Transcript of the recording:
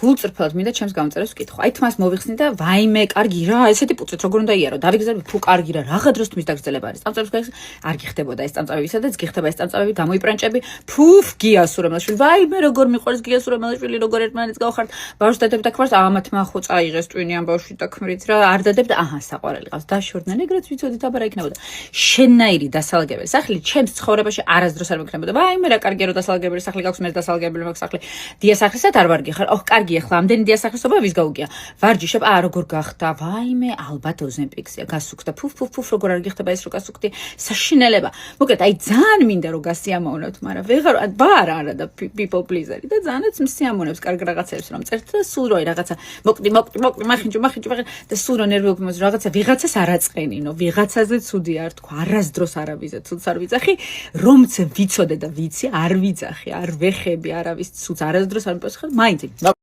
გულწრფელად მინდა ჩემს გამწერეს ვკითხო. აი თმას მოვიხსნი და ვაიმე, კარგი რა, ესეთი პუწით როგორ უნდა იარო. დავიგზავნე თუ კარგი რა, რაღა დროს თმის დაგრძელება არის. წამწავებს არ გიხდებოდა ეს წამწავები, სადაც გიხდება ეს წამწავები, გამოიპრანჭები, ფუფ, გიას ურემლაშვილი. ვაიმე, როგორ მიყვარს გიას ურემლაშვილი, როგორ ერთმანეთს გავხართ. ბავშვს დადებდა ქმარს, ამათ მახო წაიღეს ტვინი ამ ბავშვი და ქმრით რა, არ დადებდა, აჰა, საყვარელი ყავს. დაშორდნენ, ეგრეც ვიცოდით, აბა რა იქნებოდა. შენნაირი დასალაგებელი სახლი ჩემს ცხოვრებაში არასდროს არ მეკნებოდა. ვაიმე, რა კარგია რომ დასალაგებელი სახლი გაქვს, მე დასალაგებელი მაქვს სახლი. დიასახლისად არ ვარგი ხარ. ოხ, კარგი ახლა ამდენი დიასახლისობა ვის გაუგია. ვარჯიშებ, როგორ გახდა. ვაიმე, ალბათ ოზემპიქსია, გასუქდა. ფუფ, როგორ არ გიხდება ეს რო გასუქდი. საშინელება. მოკლედ, აი ძალიან მინდა რომ გასიამოვნებთ, მაგრამ ვეღარ არა და people pleaser-ი და ძალიანაც მსიამოვნებს კარგ რაღაცებს რომ წერთ და სულ როი რაღაცა მოკვდი, მახინჯო და სულ რო ნერვი უქმოს რაღაცა ვიღაცას არ აწყენინო, ვიღაცაზე ცუდი არ თქვა, არასდროს არავიზე ცუდს არ ვიძახი, რომც ვიცოდე და ვიცი, არ ვიძახი, არ ვეხები არავის ცუდს, არასდროს არ მიპასუხებ, მაინც